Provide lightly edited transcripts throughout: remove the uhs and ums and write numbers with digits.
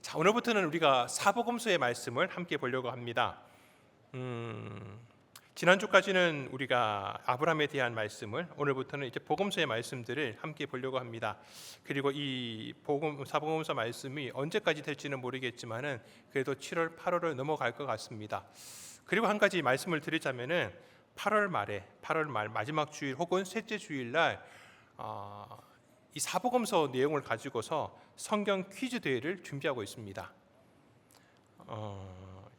자, 오늘부터는 우리가 사복음서의 말씀을 함께 보려고 합니다. 지난주까지는 우리가 아브라함에 대한 말씀을, 오늘부터는 이제 복음서의 말씀들을 함께 보려고 합니다. 그리고 이 사복음서 말씀이 언제까지 될지는 모르겠지만은 그래도 7월, 8월을 넘어갈 것 같습니다. 그리고 한 가지 말씀을 드리자면은 8월 말 마지막 주일 혹은 셋째 주일날 이 사복음서 내용을 가지고서 성경 퀴즈 대회를 준비하고 있습니다.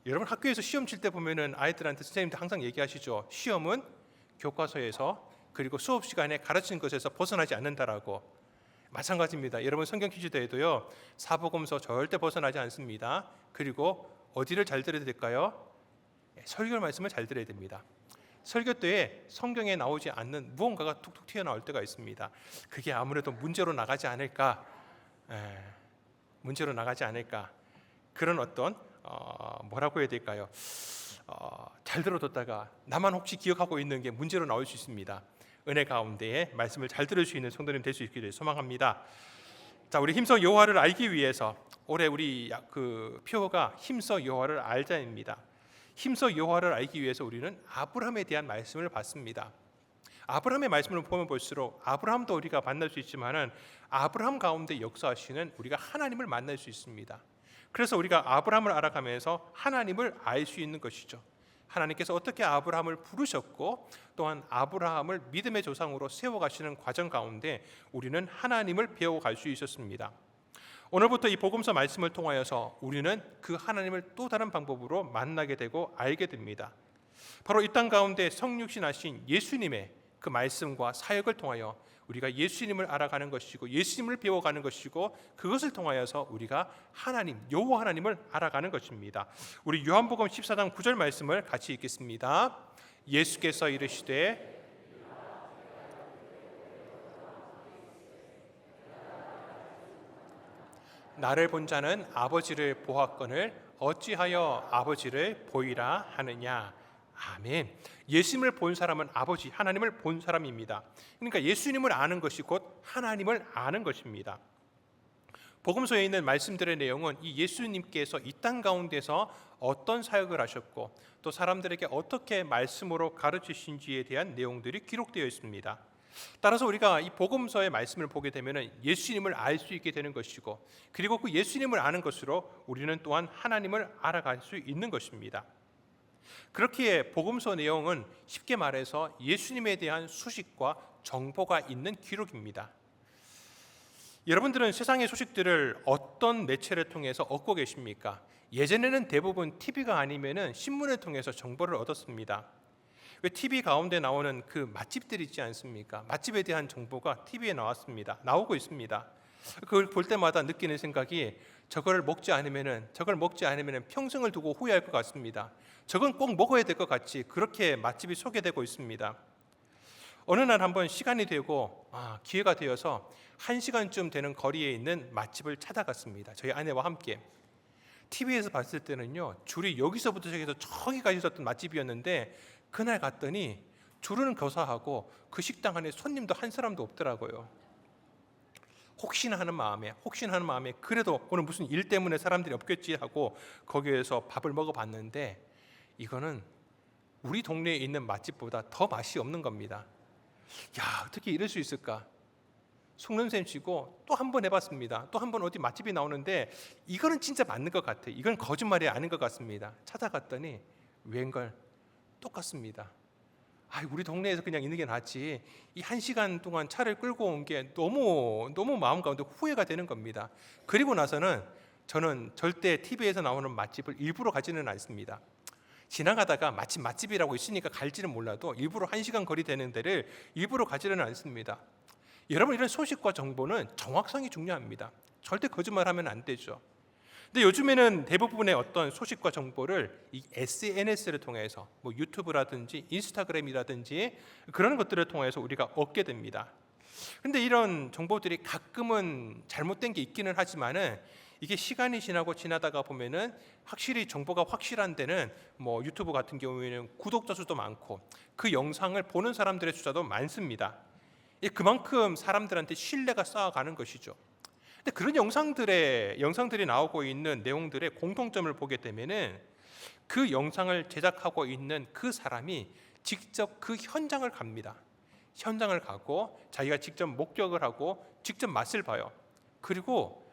여러분 학교에서 시험 칠 때 보면은 아이들한테 선생님들 항상 얘기하시죠. 시험은 교과서에서 그리고 수업 시간에 가르치는 것에서 벗어나지 않는다라고. 마찬가지입니다. 여러분 성경 퀴즈 대회도요. 사복음서 절대 벗어나지 않습니다. 그리고 어디를 잘 들어야 될까요? 설교 말씀을 잘 들어야 됩니다. 설교 때에 성경에 나오지 않는 무언가가 툭툭 튀어나올 때가 있습니다. 그게 아무래도 문제로 나가지 않을까, 그런 어떤 뭐라고 해야 될까요? 잘 들어뒀다가 나만 혹시 기억하고 있는 게 문제로 나올 수 있습니다. 은혜 가운데에 말씀을 잘 들을 수 있는 성도님 될 수 있기를 소망합니다. 자, 우리 힘써 여호와를 알기 위해서 올해 우리 그 표어가 힘써 여호와를 알자입니다. 힘써 여호와를 알기 위해서 우리는 아브라함에 대한 말씀을 받습니다. 아브라함의 말씀을 보면 볼수록 아브라함도 우리가 만날 수 있지만은 아브라함 가운데 역사하시는 우리가 하나님을 만날 수 있습니다. 그래서 우리가 아브라함을 알아가면서 하나님을 알 수 있는 것이죠. 하나님께서 어떻게 아브라함을 부르셨고 또한 아브라함을 믿음의 조상으로 세워가시는 과정 가운데 우리는 하나님을 배워갈 수 있었습니다. 오늘부터 이 복음서 말씀을 통하여서 우리는 그 하나님을 또 다른 방법으로 만나게 되고 알게 됩니다. 바로 이 땅 가운데 성육신하신 예수님의 그 말씀과 사역을 통하여 우리가 예수님을 알아가는 것이고 예수님을 배워가는 것이고 그것을 통하여서 우리가 하나님, 여호와 하나님을 알아가는 것입니다. 우리 요한복음 14장 9절 말씀을 같이 읽겠습니다. 예수께서 이르시되 나를 본 자는 아버지를 보았거늘 어찌하여 아버지를 보이라 하느냐. 아멘. 예수님을 본 사람은 아버지 하나님을 본 사람입니다. 그러니까 예수님을 아는 것이 곧 하나님을 아는 것입니다. 복음서에 있는 말씀들의 내용은 이 예수님께서 이 땅 가운데서 어떤 사역을 하셨고 또 사람들에게 어떻게 말씀으로 가르치신지에 대한 내용들이 기록되어 있습니다. 따라서 우리가 이 복음서의 말씀을 보게 되면 예수님을 알 수 있게 되는 것이고 그리고 그 예수님을 아는 것으로 우리는 또한 하나님을 알아갈 수 있는 것입니다. 그렇기에 복음서 내용은 쉽게 말해서 예수님에 대한 수식과 정보가 있는 기록입니다. 여러분들은 세상의 소식들을 어떤 매체를 통해서 얻고 계십니까? 예전에는 대부분 TV가 아니면은 신문을 통해서 정보를 얻었습니다. 왜 TV 가운데 나오는 그 맛집들 있지 않습니까? 맛집에 대한 정보가 TV에 나오고 있습니다. 그걸 볼 때마다 느끼는 생각이 저걸 먹지 않으면은 평생을 두고 후회할 것 같습니다. 저건 꼭 먹어야 될 것 같이 그렇게 맛집이 소개되고 있습니다. 어느 날 한번 시간이 되고 기회가 되어서 1시간쯤 되는 거리에 있는 맛집을 찾아갔습니다. 저희 아내와 함께. TV에서 봤을 때는요 줄이 여기서부터 저기서 저기까지 있었던 맛집이었는데 그날 갔더니 줄은 교사하고 그 식당 안에 손님도 한 사람도 없더라고요. 혹시나 하는 마음에 그래도 오늘 무슨 일 때문에 사람들이 없겠지 하고 거기에서 밥을 먹어봤는데 이거는 우리 동네에 있는 맛집보다 더 맛이 없는 겁니다. 야, 어떻게 이럴 수 있을까? 속는셈 치고 또 한 번 해봤습니다. 또 한 번 어디 맛집이 나오는데 이거는 진짜 맞는 것 같아. 이건 거짓말이 아닌 것 같습니다. 찾아갔더니 웬걸 똑같습니다. 우리 동네에서 그냥 있는 게 낫지. 이 1시간 동안 차를 끌고 온 게 너무 마음 가운데 후회가 되는 겁니다. 그리고 나서는 저는 절대 TV에서 나오는 맛집을 일부러 가지는 않습니다. 지나가다가 마침 맛집이라고 있으니까 갈지는 몰라도 일부러 1시간 거리 되는 데를 일부러 가지는 않습니다. 여러분, 이런 소식과 정보는 정확성이 중요합니다. 절대 거짓말하면 안 되죠. 근데 요즘에는 대부분의 어떤 소식과 정보를 이 SNS를 통해서 유튜브라든지 인스타그램이라든지 그런 것들을 통해서 우리가 얻게 됩니다. 근데 이런 정보들이 가끔은 잘못된 게 있기는 하지만은 이게 시간이 지나다가 보면은 확실히 정보가 확실한 데는 유튜브 같은 경우에는 구독자 수도 많고 그 영상을 보는 사람들의 숫자도 많습니다. 그만큼 사람들한테 신뢰가 쌓아가는 것이죠. 근데 그런 영상들이 나오고 있는 내용들의 공통점을 보게 되면은 그 영상을 제작하고 있는 그 사람이 직접 그 현장을 갑니다. 현장을 가고 자기가 직접 목격을 하고 직접 맛을 봐요. 그리고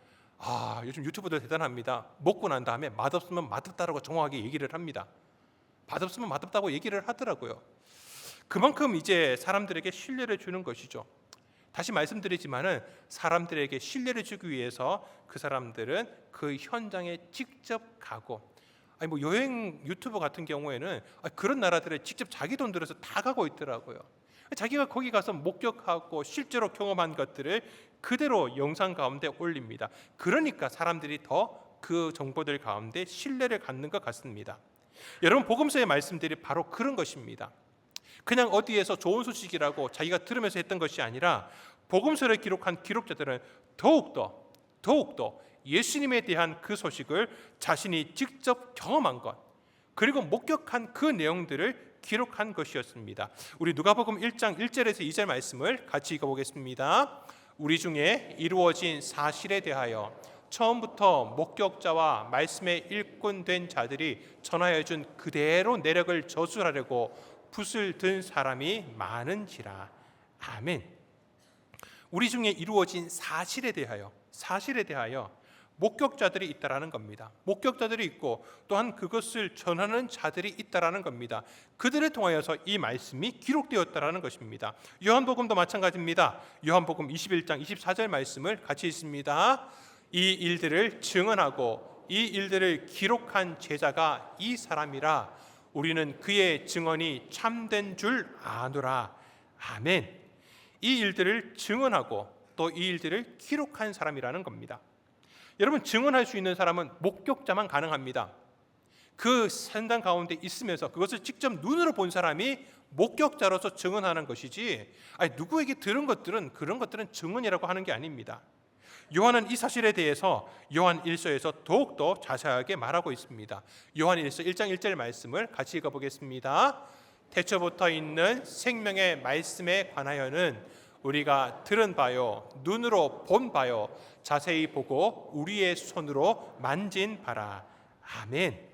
요즘 유튜버들 대단합니다. 먹고 난 다음에 맛없으면 맛없다라고 정확하게 얘기를 합니다. 맛없으면 맛없다고 얘기를 하더라고요. 그만큼 이제 사람들에게 신뢰를 주는 것이죠. 다시 말씀드리지만은 사람들에게 신뢰를 주기 위해서 그 사람들은 그 현장에 직접 가고, 뭐 여행 유튜버 같은 경우에는 그런 나라들에 직접 자기 돈 들여서 다 가고 있더라고요. 자기가 거기 가서 목격하고 실제로 경험한 것들을 그대로 영상 가운데 올립니다. 그러니까 사람들이 더 그 정보들 가운데 신뢰를 갖는 것 같습니다. 여러분, 복음서의 말씀들이 바로 그런 것입니다. 그냥 어디에서 좋은 소식이라고 자기가 들으면서 했던 것이 아니라 복음서를 기록한 기록자들은 더욱더 예수님에 대한 그 소식을 자신이 직접 경험한 것, 그리고 목격한 그 내용들을 기록한 것이었습니다. 우리 누가복음 1장 1절에서 2절 말씀을 같이 읽어보겠습니다. 우리 중에 이루어진 사실에 대하여 처음부터 목격자와 말씀의 일꾼 된 자들이 전하여 준 그대로 내력을 저술하려고 붓을 든 사람이 많은지라. 아멘. 우리 중에 이루어진 사실에 대하여 목격자들이 있다라는 겁니다. 목격자들이 있고 또한 그것을 전하는 자들이 있다라는 겁니다. 그들을 통하여서 이 말씀이 기록되었다라는 것입니다. 요한복음도 마찬가지입니다. 요한복음 21장 24절 말씀을 같이 읽습니다. 이 일들을 증언하고 이 일들을 기록한 제자가 이 사람이라. 우리는 그의 증언이 참된 줄 아노라. 아멘. 이 일들을 증언하고 또 이 일들을 기록한 사람이라는 겁니다. 여러분, 증언할 수 있는 사람은 목격자만 가능합니다. 그 현장 가운데 있으면서 그것을 직접 눈으로 본 사람이 목격자로서 증언하는 것이지, 누구에게 들은 것들은 그런 것들은 증언이라고 하는 게 아닙니다. 요한은 이 사실에 대해서 요한 1서에서 더욱더 자세하게 말하고 있습니다. 요한 1서 1장 1절 말씀을 같이 읽어보겠습니다. 태초부터 있는 생명의 말씀에 관하여는 우리가 들은 바요 눈으로 본 바요 자세히 보고 우리의 손으로 만진 바라. 아멘.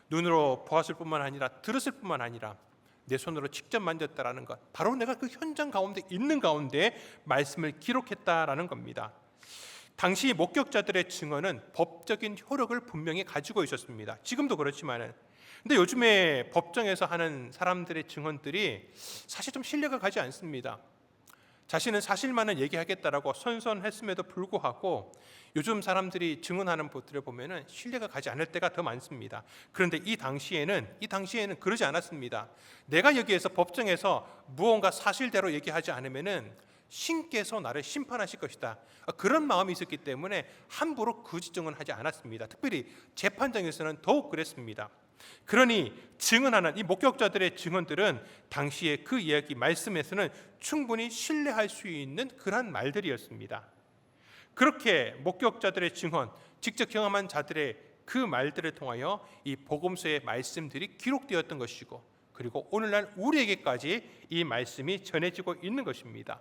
눈으로 보았을 뿐만 아니라 들었을 뿐만 아니라 내 손으로 직접 만졌다라는 것, 바로 내가 그 현장 가운데 있는 가운데 말씀을 기록했다라는 겁니다. 당시 목격자들의 증언은 법적인 효력을 분명히 가지고 있었습니다. 지금도 그렇지만은, 근데 요즘에 법정에서 하는 사람들의 증언들이 사실 좀 신뢰가 가지 않습니다. 자신은 사실만을 얘기하겠다라고 선선했음에도 불구하고 요즘 사람들이 증언하는 것들을 보면은 신뢰가 가지 않을 때가 더 많습니다. 그런데 이 당시에는 그러지 않았습니다. 내가 여기에서 법정에서 무언가 사실대로 얘기하지 않으면은 신께서 나를 심판하실 것이다, 그런 마음이 있었기 때문에 함부로 거짓 증언하지 않았습니다. 특별히 재판장에서는 더욱 그랬습니다. 그러니 증언하는 이 목격자들의 증언들은 당시에 그 이야기 말씀에서는 충분히 신뢰할 수 있는 그러한 말들이었습니다. 그렇게 목격자들의 증언, 직접 경험한 자들의 그 말들을 통하여 이 복음서의 말씀들이 기록되었던 것이고, 그리고 오늘날 우리에게까지 이 말씀이 전해지고 있는 것입니다.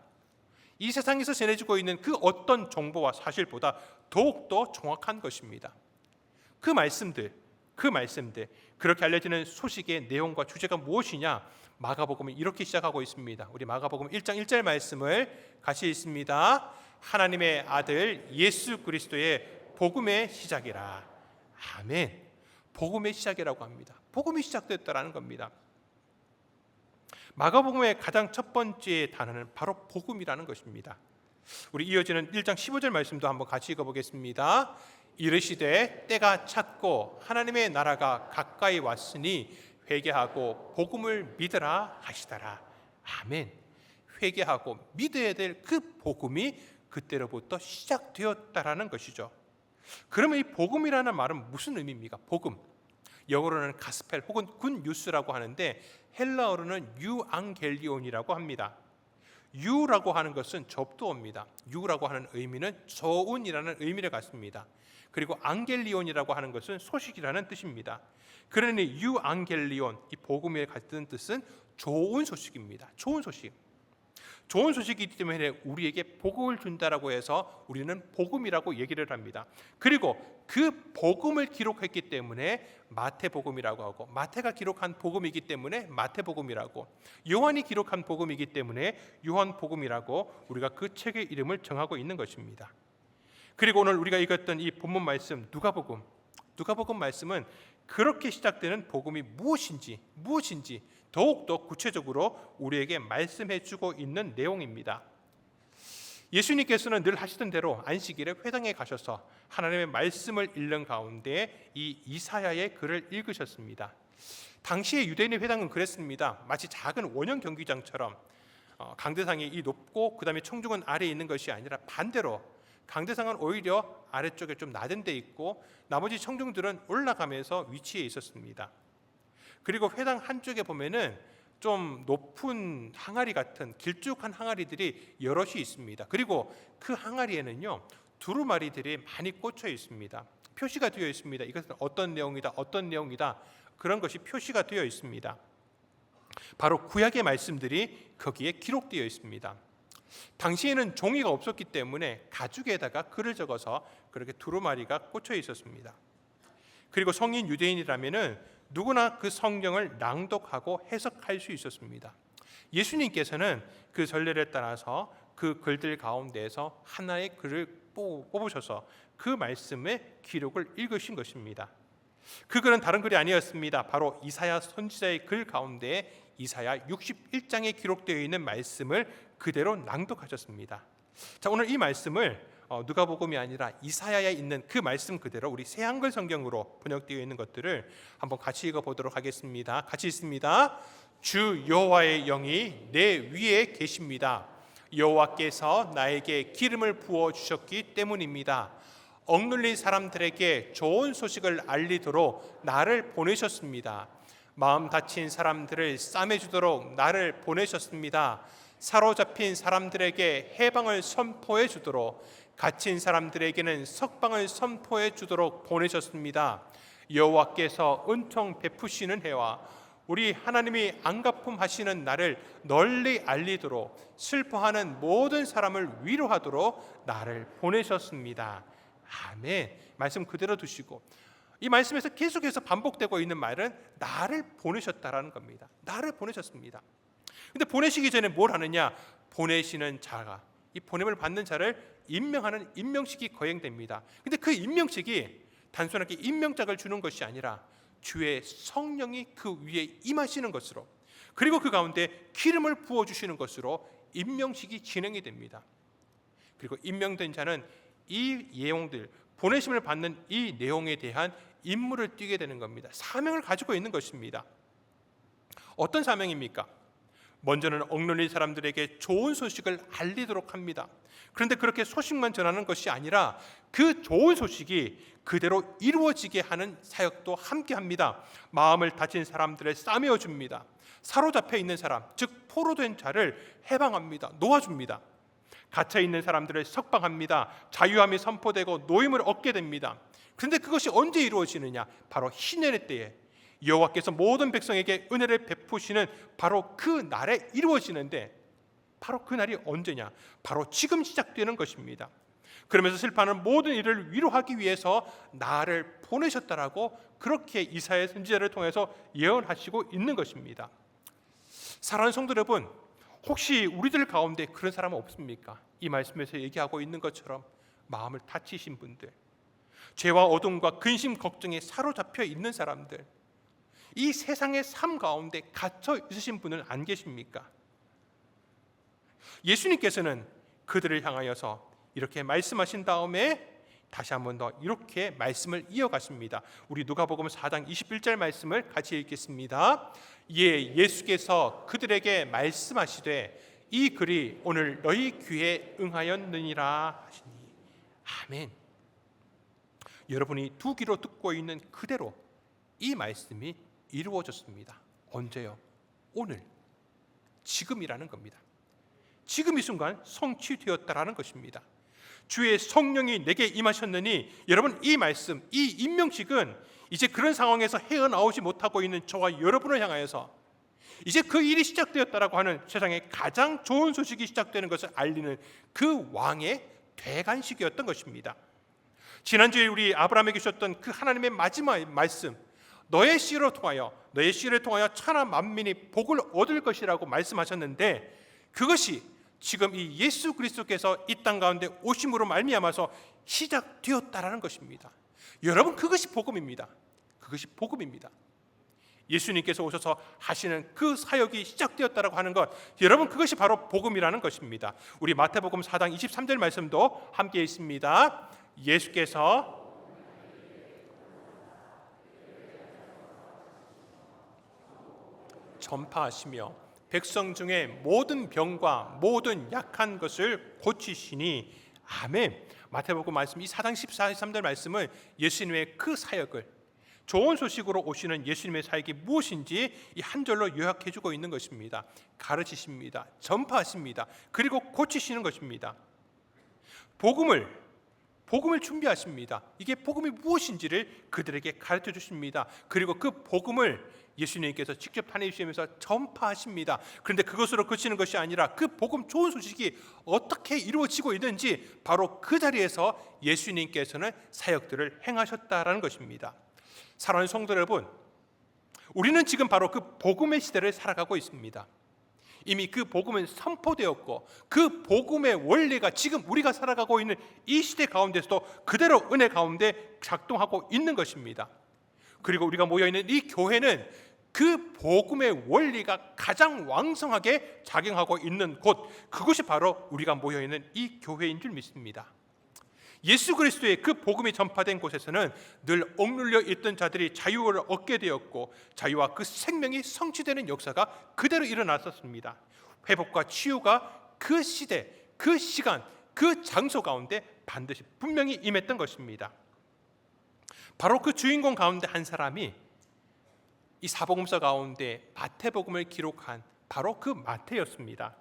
이 세상에서 전해지고 있는 그 어떤 정보와 사실보다 더욱더 정확한 것입니다. 그 말씀들, 그렇게 알려지는 소식의 내용과 주제가 무엇이냐? 마가복음은 이렇게 시작하고 있습니다. 우리 마가복음 1장 1절 말씀을 같이 읽습니다. 하나님의 아들 예수 그리스도의 복음의 시작이라. 아멘. 복음의 시작이라고 합니다. 복음이 시작됐다라는 겁니다. 마가복음의 가장 첫 번째 단어는 바로 복음이라는 것입니다. 우리 이어지는 1장 15절 말씀도 한번 같이 읽어보겠습니다. 이르시되 때가 찼고 하나님의 나라가 가까이 왔으니 회개하고 복음을 믿으라 하시더라. 아멘. 회개하고 믿어야 될 그 복음이 그때로부터 시작되었다라는 것이죠. 그러면 이 복음이라는 말은 무슨 의미입니까? 복음, 영어로는 가스펠 혹은 굿뉴스라고 하는데 헬라어로는 유앙겔리온이라고 합니다. 유라고 하는 것은 접두어입니다. 유라고 하는 의미는 좋은이라는 의미를 갖습니다. 그리고 앙겔리온이라고 하는 것은 소식이라는 뜻입니다. 그러니 유앙겔리온, 이 복음에 같은 뜻은 좋은 소식입니다. 좋은 소식. 좋은 소식이기 때문에 우리에게 복음을 준다라고 해서 우리는 복음이라고 얘기를 합니다. 그리고 그 복음을 기록했기 때문에 마태복음이라고 하고, 마태가 기록한 복음이기 때문에 마태복음이라고, 요한이 기록한 복음이기 때문에 요한복음이라고 우리가 그 책의 이름을 정하고 있는 것입니다. 그리고 오늘 우리가 읽었던 이 본문 말씀 누가복음 말씀은 그렇게 시작되는 복음이 무엇인지 더욱더 구체적으로 우리에게 말씀해주고 있는 내용입니다. 예수님께서는 늘 하시던 대로 안식일에 회당에 가셔서 하나님의 말씀을 읽는 가운데 이 이사야의 글을 읽으셨습니다. 당시의 유대인의 회당은 그랬습니다. 마치 작은 원형 경기장처럼 강대상이 이 높고 그 다음에 청중은 아래에 있는 것이 아니라 반대로 강대상은 오히려 아래쪽에 좀 낮은 데 있고 나머지 청중들은 올라가면서 위치해 있었습니다. 그리고 회당 한쪽에 보면은 좀 높은 항아리 같은 길쭉한 항아리들이 여럿이 있습니다. 그리고 그 항아리에는요 두루마리들이 많이 꽂혀 있습니다. 표시가 되어 있습니다. 이것은 어떤 내용이다 그런 것이 표시가 되어 있습니다. 바로 구약의 말씀들이 거기에 기록되어 있습니다. 당시에는 종이가 없었기 때문에 가죽에다가 글을 적어서 그렇게 두루마리가 꽂혀 있었습니다. 그리고 성인 유대인이라면은 누구나 그 성경을 낭독하고 해석할 수 있었습니다. 예수님께서는 그 전례를 따라서 그 글들 가운데에서 하나의 글을 뽑으셔서 그 말씀의 기록을 읽으신 것입니다. 그 글은 다른 글이 아니었습니다. 바로 이사야 선지자의 글 가운데 이사야 61장에 기록되어 있는 말씀을 그대로 낭독하셨습니다. 자, 오늘 이 말씀을 누가복음이 아니라 이사야에 있는 그 말씀 그대로 우리 새 한글 성경으로 번역되어 있는 것들을 한번 같이 읽어보도록 하겠습니다. 같이 읽습니다. 주 여호와의 영이 내 위에 계십니다. 여호와께서 나에게 기름을 부어 주셨기 때문입니다. 억눌린 사람들에게 좋은 소식을 알리도록 나를 보내셨습니다. 마음 다친 사람들을 싸매주도록 나를 보내셨습니다. 사로잡힌 사람들에게 해방을 선포해 주도록, 갇힌 사람들에게는 석방을 선포해 주도록 보내셨습니다. 여호와께서 은총 베푸시는 해와 우리 하나님이 안갚음하시는 날을 널리 알리도록, 슬퍼하는 모든 사람을 위로하도록 나를 보내셨습니다. 아멘. 말씀 그대로 두시고, 이 말씀에서 계속해서 반복되고 있는 말은 나를 보내셨다라는 겁니다. 나를 보내셨습니다. 근데 보내시기 전에 뭘 하느냐? 보내시는 자가, 이 보냄을 받는 자를 임명하는 임명식이 거행됩니다. 근데 그 임명식이 단순하게 임명장을 주는 것이 아니라 주의 성령이 그 위에 임하시는 것으로, 그리고 그 가운데 기름을 부어주시는 것으로 임명식이 진행이 됩니다. 그리고 임명된 자는 이 내용들, 보내심을 받는 이 내용에 대한 임무를 띠게 되는 겁니다. 사명을 가지고 있는 것입니다. 어떤 사명입니까? 먼저는 억눌린 사람들에게 좋은 소식을 알리도록 합니다. 그런데 그렇게 소식만 전하는 것이 아니라 그 좋은 소식이 그대로 이루어지게 하는 사역도 함께 합니다. 마음을 다친 사람들을 싸매어 줍니다. 사로잡혀 있는 사람, 즉 포로된 자를 해방합니다. 놓아줍니다. 갇혀 있는 사람들을 석방합니다. 자유함이 선포되고 노임을 얻게 됩니다. 그런데 그것이 언제 이루어지느냐? 바로 희년의 때에 여호와께서 모든 백성에게 은혜를 베푸시는 바로 그 날에 이루어지는데, 바로 그 날이 언제냐? 바로 지금 시작되는 것입니다. 그러면서 슬퍼하는 모든 이를 위로하기 위해서 나를 보내셨다라고 그렇게 이사야 선지자를 통해서 예언하시고 있는 것입니다. 사랑하는 성도 여러분, 혹시 우리들 가운데 그런 사람은 없습니까? 이 말씀에서 얘기하고 있는 것처럼 마음을 다치신 분들, 죄와 어둠과 근심 걱정에 사로잡혀 있는 사람들, 이 세상의 삶 가운데 갇혀 있으신 분은 안 계십니까? 예수님께서는 그들을 향하여서 이렇게 말씀하신 다음에 다시 한 번 더 이렇게 말씀을 이어가십니다. 우리 누가복음 4장 21절 말씀을 같이 읽겠습니다. 예수께서 그들에게 말씀하시되 이 글이 오늘 너희 귀에 응하였느니라 하시니. 아멘. 여러분이 두 귀로 듣고 있는 그대로 이 말씀이 이루어졌습니다. 언제요? 오늘, 지금이라는 겁니다. 지금 이 순간 성취되었다라는 것입니다. 주의 성령이 내게 임하셨느니, 여러분 이 말씀, 이 임명식은 이제 그런 상황에서 헤어나오지 못하고 있는 저와 여러분을 향하여서 이제 그 일이 시작되었다라고 하는 세상에 가장 좋은 소식이 시작되는 것을 알리는 그 왕의 대관식이었던 것입니다. 지난주에 우리 아브라함에게 주셨던 그 하나님의 마지막 말씀, 너의 씨로 통하여 천하 만민이 복을 얻을 것이라고 말씀하셨는데, 그것이 지금 이 예수 그리스도께서 이 땅 가운데 오심으로 말미암아서 시작되었다라는 것입니다. 여러분, 그것이 복음입니다. 그것이 복음입니다. 예수님께서 오셔서 하시는 그 사역이 시작되었다라고 하는 것, 여러분, 그것이 바로 복음이라는 것입니다. 우리 마태복음 4장 23절 말씀도 함께 있습니다. 예수께서 전파하시며 백성 중에 모든 병과 모든 약한 것을 고치시니. 아멘. 마태복음 말씀 이 4장 13절 말씀은 예수님의 그 사역을, 좋은 소식으로 오시는 예수님의 사역이 무엇인지 이 한 절로 요약해 주고 있는 것입니다. 가르치십니다. 전파하십니다. 그리고 고치시는 것입니다. 복음을 준비하십니다. 이게 복음이 무엇인지를 그들에게 가르쳐 주십니다. 그리고 그 복음을 예수님께서 직접 다니시면서 전파하십니다. 그런데 그것으로 그치는 것이 아니라 그 복음 좋은 소식이 어떻게 이루어지고 있는지 바로 그 자리에서 예수님께서는 사역들을 행하셨다라는 것입니다. 사랑하는 성도 여러분, 우리는 지금 바로 그 복음의 시대를 살아가고 있습니다. 이미 그 복음은 선포되었고 그 복음의 원리가 지금 우리가 살아가고 있는 이 시대 가운데서도 그대로 은혜 가운데 작동하고 있는 것입니다. 그리고 우리가 모여있는 이 교회는 그 복음의 원리가 가장 왕성하게 작용하고 있는 곳, 그것이 바로 우리가 모여있는 이 교회인 줄 믿습니다. 예수 그리스도의 그 복음이 전파된 곳에서는 늘 억눌려 있던 자들이 자유를 얻게 되었고, 자유와 그 생명이 성취되는 역사가 그대로 일어났었습니다. 회복과 치유가 그 시대, 그 시간, 그 장소 가운데 반드시 분명히 임했던 것입니다. 바로 그 주인공 가운데 한 사람이 이 사복음서 가운데 마태복음을 기록한 바로 그 마태였습니다.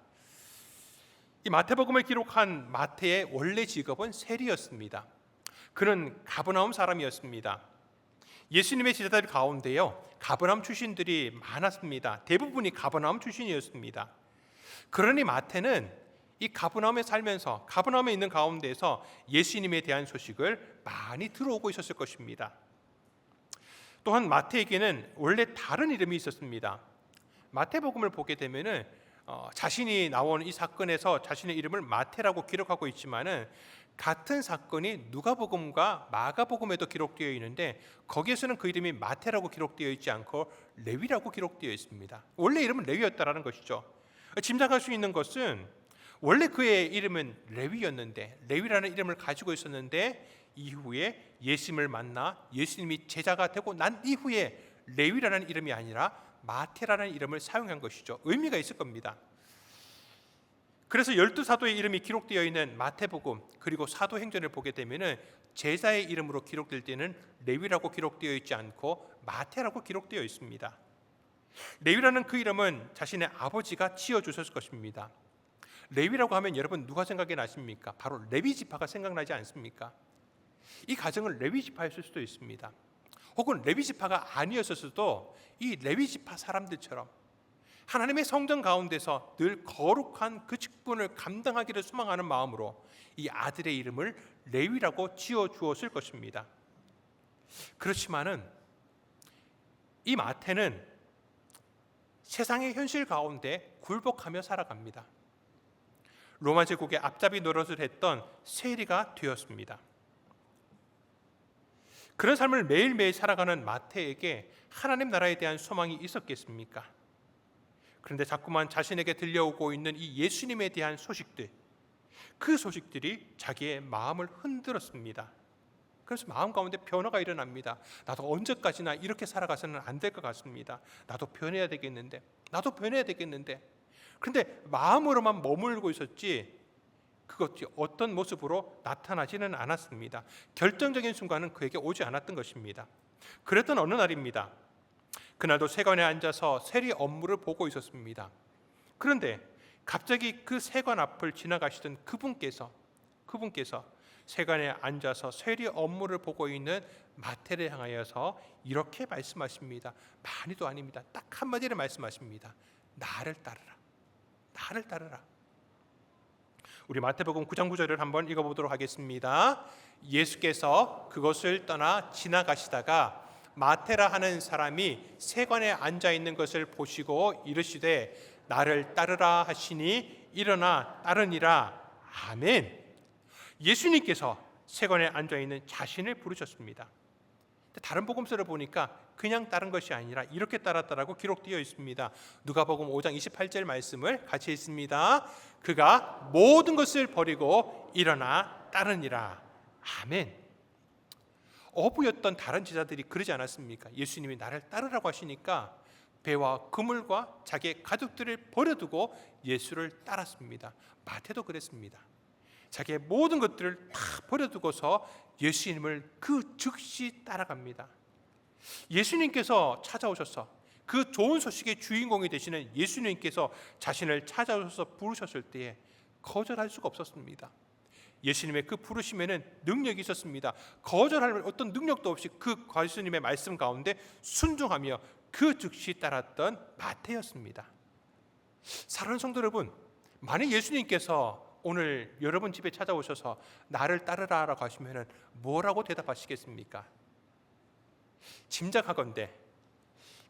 이 마태복음을 기록한 마태의 원래 직업은 세리였습니다. 그는 가버나움 사람이었습니다. 예수님의 제자들 가운데요, 가버나움 출신들이 많았습니다. 대부분이 가버나움 출신이었습니다. 그러니 마태는 이 가버나움에 살면서 가버나움에 있는 가운데에서 예수님에 대한 소식을 많이 들어오고 있었을 것입니다. 또한 마태에게는 원래 다른 이름이 있었습니다. 마태복음을 보게 되면은 자신이 나온 이 사건에서 자신의 이름을 마태라고 기록하고 있지만은 같은 사건이 누가복음과 마가복음에도 기록되어 있는데 거기에서는 그 이름이 마태라고 기록되어 있지 않고 레위라고 기록되어 있습니다. 원래 이름은 레위였다라는 것이죠. 짐작할 수 있는 것은 원래 그의 이름은 레위였는데, 레위라는 이름을 가지고 있었는데 이후에 예수님을 만나 예수님이 제자가 되고 난 이후에 레위라는 이름이 아니라 마태라는 이름을 사용한 것이죠. 의미가 있을 겁니다. 그래서 12사도의 이름이 기록되어 있는 마태복음 그리고 사도행전을 보게 되면은 제자의 이름으로 기록될 때는 레위라고 기록되어 있지 않고 마태라고 기록되어 있습니다. 레위라는 그 이름은 자신의 아버지가 지어주셨을 것입니다. 레위라고 하면 여러분 누가 생각이 나십니까? 바로 레위 지파가 생각나지 않습니까? 이 가정은 레위 지파였을 수도 있습니다. 혹은 레위 지파가 아니었을 수도 이 레위 지파 사람들처럼 하나님의 성전 가운데서 늘 거룩한 그 직분을 감당하기를 소망하는 마음으로 이 아들의 이름을 레위라고 지어 주었을 것입니다. 그렇지만은 이 마태는 세상의 현실 가운데 굴복하며 살아갑니다. 로마 제국의 앞잡이 노릇을 했던 세리가 되었습니다. 그런 삶을 매일매일 살아가는 마태에게 하나님 나라에 대한 소망이 있었겠습니까? 그런데 자꾸만 자신에게 들려오고 있는 이 예수님에 대한 소식들, 그 소식들이 자기의 마음을 흔들었습니다. 그래서 마음 가운데 변화가 일어납니다. 나도 언제까지나 이렇게 살아가서는 안 될 것 같습니다. 나도 변해야 되겠는데. 그런데 마음으로만 머물고 있었지 그것이 어떤 모습으로 나타나지는 않았습니다. 결정적인 순간은 그에게 오지 않았던 것입니다. 그랬던 어느 날입니다. 그날도 세관에 앉아서 세리 업무를 보고 있었습니다. 그런데 갑자기 그 세관 앞을 지나가시던 그분께서 세관에 앉아서 세리 업무를 보고 있는 마태를 향하여서 이렇게 말씀하십니다. 많이도 아닙니다. 딱 한마디를 말씀하십니다. 나를 따르라. 나를 따르라. 우리 마태복음 9장 9절을 한번 읽어보도록 하겠습니다. 예수께서 그곳을 떠나 지나가시다가 마태라 하는 사람이 세관에 앉아 있는 것을 보시고 이르시되 나를 따르라 하시니 일어나 따르니라. 아멘. 예수님께서 세관에 앉아 있는 자신을 부르셨습니다. 다른 복음서를 보니까 그냥 따른 것이 아니라 이렇게 따랐다라고 기록되어 있습니다. 누가복음 5장 28절 말씀을 같이 읽습니다. 그가 모든 것을 버리고 일어나 따르니라. 아멘. 어부였던 다른 제자들이 그러지 않았습니까? 예수님이 나를 따르라고 하시니까 배와 그물과 자기의 가족들을 버려두고 예수를 따랐습니다. 마태도 그랬습니다. 자기의 모든 것들을 다 버려두고서 예수님을 그 즉시 따라갑니다. 예수님께서 찾아오셔서 그 좋은 소식의 주인공이 되시는 예수님께서 자신을 찾아오셔서 부르셨을 때에 거절할 수가 없었습니다. 예수님의 그 부르심에는 능력이 있었습니다. 거절할 어떤 능력도 없이 그 예수님의 말씀 가운데 순종하며 그 즉시 따랐던 마태였습니다. 사랑하는 성도 여러분, 만약 예수님께서 오늘 여러분 집에 찾아오셔서 나를 따르라라고 하시면 뭐라고 대답하시겠습니까? 짐작하건대,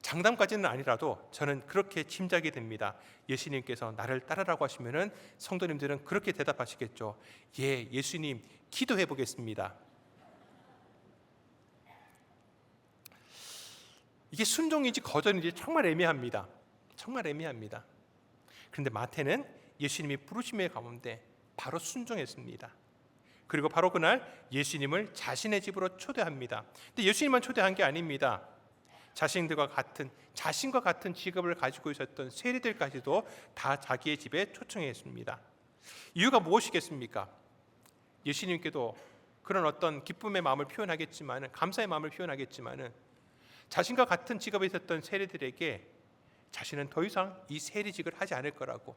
장담까지는 아니라도 저는 그렇게 짐작이 됩니다. 예수님께서 나를 따르라고 하시면 성도님들은 그렇게 대답하시겠죠. 예, 예수님 기도해 보겠습니다. 이게 순종인지 거절인지 정말 애매합니다. 정말 애매합니다. 그런데 마태는 예수님이 부르심의 가운데 바로 순종했습니다. 그리고 바로 그날 예수님을 자신의 집으로 초대합니다. 근데 예수님만 초대한 게 아닙니다. 자신과 같은 직업을 가지고 있었던 세리들까지도 다 자기의 집에 초청했습니다. 이유가 무엇이겠습니까? 예수님께도 그런 어떤 기쁨의 마음을 표현하겠지만, 감사의 마음을 표현하겠지만, 자신과 같은 직업에 있었던 세리들에게 자신은 더 이상 이 세리직을 하지 않을 거라고,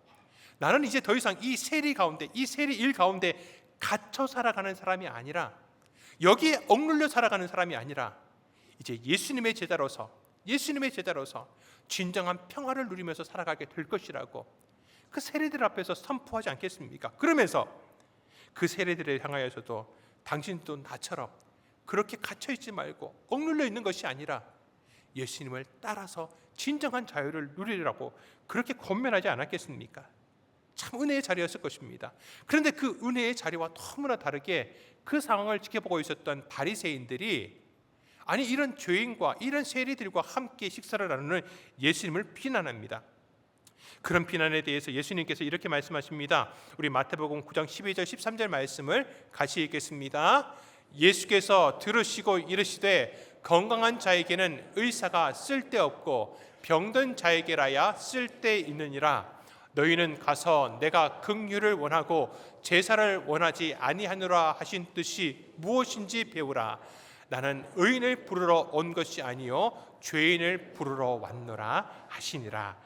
나는 이제 더 이상 이 세리 가운데, 이 세리 일 가운데 갇혀 살아가는 사람이 아니라, 여기에 억눌려 살아가는 사람이 아니라 이제 예수님의 제자로서 진정한 평화를 누리면서 살아가게 될 것이라고 그 세리들 앞에서 선포하지 않겠습니까? 그러면서 그 세리들을 향하여서도 당신도 나처럼 그렇게 갇혀있지 말고 억눌려 있는 것이 아니라 예수님을 따라서 진정한 자유를 누리라고 그렇게 권면하지 않았겠습니까? 참 은혜의 자리였을 것입니다. 그런데 그 은혜의 자리와 너무나 다르게 그 상황을 지켜보고 있었던 바리새인들이, 아니 이런 죄인과 이런 세리들과 함께 식사를 나누는 예수님을 비난합니다. 그런 비난에 대해서 예수님께서 이렇게 말씀하십니다. 우리 마태복음 9장 12절 13절 말씀을 같이 읽겠습니다. 예수께서 들으시고 이르시되 건강한 자에게는 의사가 쓸데없고 병든 자에게라야 쓸데있느니라. 너희는 가서 내가 긍휼을 원하고 제사를 원하지 아니하노라 하신 뜻이 무엇인지 배우라. 나는 의인을 부르러 온 것이 아니요 죄인을 부르러 왔노라 하시니라.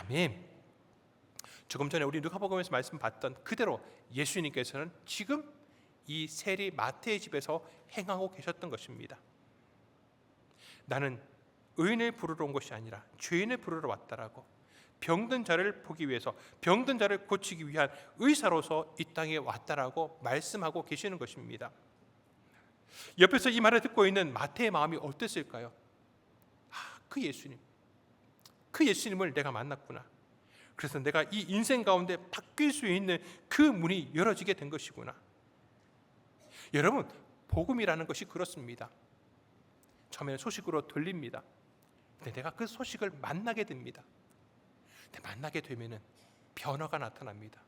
아멘. 조금 전에 우리 누가복음에서 말씀 봤던 그대로 예수님께서는 지금 이 세리 마태의 집에서 행하고 계셨던 것입니다. 나는 의인을 부르러 온 것이 아니라 죄인을 부르러 왔다라고, 병든 자를 보기 위해서, 병든 자를 고치기 위한 의사로서 이 땅에 왔다라고 말씀하고 계시는 것입니다. 옆에서 이 말을 듣고 있는 마태의 마음이 어땠을까요? 그 예수님을 내가 만났구나. 그래서 내가 이 인생 가운데 바뀔 수 있는 그 문이 열어지게 된 것이구나. 여러분, 복음이라는 것이 그렇습니다. 처음에는 소식으로 들립니다. 근데 내가 그 소식을 만나게 됩니다. 근데 만나게 되면은 변화가 나타납니다.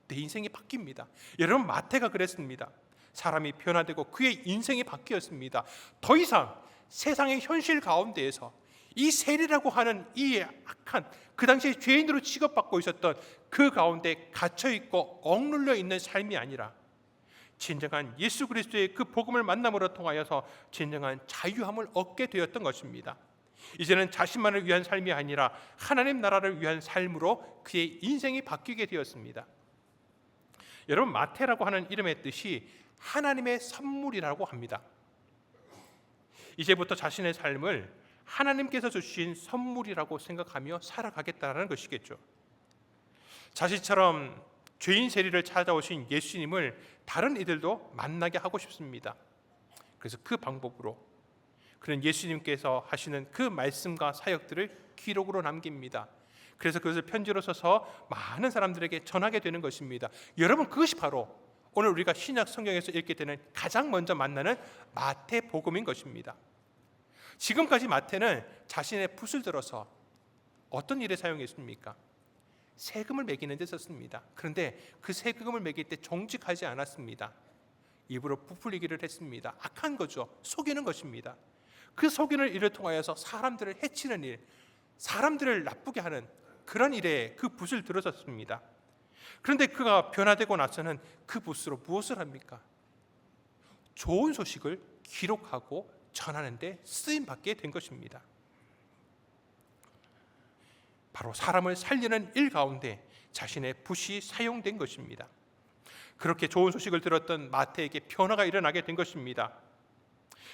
내 인생이 바뀝니다. 여러분, 마태가 그랬습니다. 사람이 변화되고 그의 인생이 바뀌었습니다. 더 이상 세상의 현실 가운데에서 이 세리라고 하는 이 악한, 그 당시에 죄인으로 취급받고 있었던 그 가운데 갇혀있고 억눌려 있는 삶이 아니라 진정한 예수 그리스도의 그 복음을 만남으로 통하여서 진정한 자유함을 얻게 되었던 것입니다. 이제는 자신만을 위한 삶이 아니라 하나님 나라를 위한 삶으로 그의 인생이 바뀌게 되었습니다. 여러분, 마태라고 하는 이름의 뜻이 하나님의 선물이라고 합니다. 이제부터 자신의 삶을 하나님께서 주신 선물이라고 생각하며 살아가겠다는 것이겠죠. 자신처럼 죄인 세리를 찾아오신 예수님을 다른 이들도 만나게 하고 싶습니다. 그래서 그 방법으로 그는 예수님께서 하시는 그 말씀과 사역들을 기록으로 남깁니다. 그래서 그것을 편지로 써서 많은 사람들에게 전하게 되는 것입니다. 여러분, 그것이 바로 오늘 우리가 신약 성경에서 읽게 되는 가장 먼저 만나는 마태복음인 것입니다. 지금까지 마태는 자신의 붓을 들어서 어떤 일에 사용했습니까? 세금을 매기는 데 썼습니다. 그런데 그 세금을 매길 때 정직하지 않았습니다. 입으로 부풀리기를 했습니다. 악한 거죠. 속이는 것입니다. 그 속이는 일을 통하여서 사람들을 해치는 일, 사람들을 나쁘게 하는 그런 일에 그 붓을 들어섰습니다. 그런데 그가 변화되고 나서는 그 붓으로 무엇을 합니까? 좋은 소식을 기록하고 전하는 데 쓰임받게 된 것입니다. 바로 사람을 살리는 일 가운데 자신의 붓이 사용된 것입니다. 그렇게 좋은 소식을 들었던 마태에게 변화가 일어나게 된 것입니다.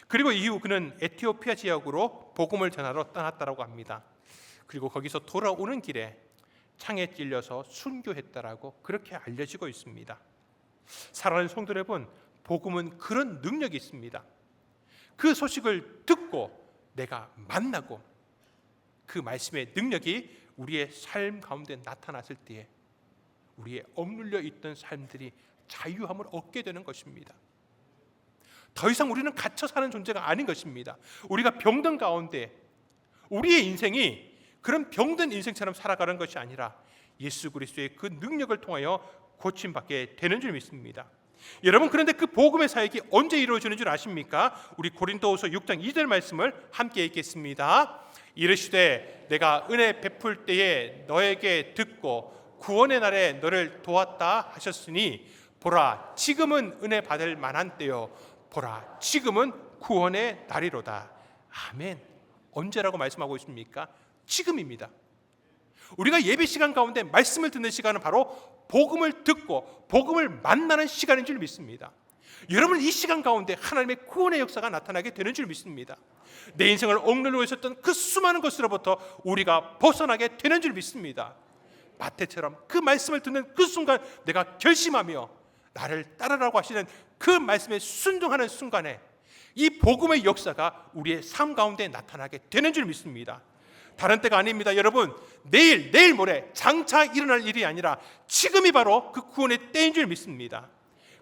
그리고 이후 그는 에티오피아 지역으로 복음을 전하러 떠났다고 합니다. 그리고 거기서 돌아오는 길에 창에 찔려서 순교했다라고 그렇게 알려지고 있습니다. 사랑하는 성도 여러분, 복음은 그런 능력이 있습니다. 그 소식을 듣고 내가 만나고 그 말씀의 능력이 우리의 삶 가운데 나타났을 때에 우리의 억눌려 있던 삶들이 자유함을 얻게 되는 것입니다. 더 이상 우리는 갇혀 사는 존재가 아닌 것입니다. 우리가 병든 가운데 우리의 인생이 그런 병든 인생처럼 살아가는 것이 아니라 예수 그리스도의 그 능력을 통하여 고침받게 되는 줄 믿습니다. 여러분, 그런데 그 복음의 사역이 언제 이루어지는 줄 아십니까? 우리 고린도후서 6장 2절 말씀을 함께 읽겠습니다. 이르시되 내가 은혜 베풀 때에 너에게 듣고 구원의 날에 너를 도왔다 하셨으니 보라 지금은 은혜 받을 만한 때요 보라 지금은 구원의 날이로다. 아멘. 언제라고 말씀하고 있습니까? 지금입니다. 우리가 예배 시간 가운데 말씀을 듣는 시간은 바로 복음을 듣고 복음을 만나는 시간인 줄 믿습니다. 여러분, 이 시간 가운데 하나님의 구원의 역사가 나타나게 되는 줄 믿습니다. 내 인생을 억눌리고 있었던 그 수많은 것으로부터 우리가 벗어나게 되는 줄 믿습니다. 마태처럼 그 말씀을 듣는 그 순간 내가 결심하며 나를 따르라고 하시는 그 말씀에 순종하는 순간에 이 복음의 역사가 우리의 삶 가운데 나타나게 되는 줄 믿습니다. 다른 때가 아닙니다. 여러분, 내일 모레 장차 일어날 일이 아니라 지금이 바로 그 구원의 때인 줄 믿습니다.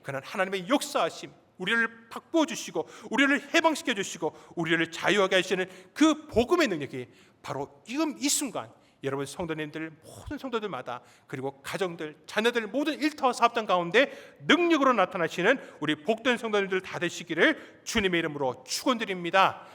그는 하나님의 역사하심, 우리를 바꾸어 주시고 우리를 해방시켜 주시고 우리를 자유하게 하시는 그 복음의 능력이 바로 지금 이 순간 여러분 성도님들 모든 성도들마다 그리고 가정들, 자녀들 모든 일터와 사업장 가운데 능력으로 나타나시는 우리 복된 성도님들 다 되시기를 주님의 이름으로 축원드립니다.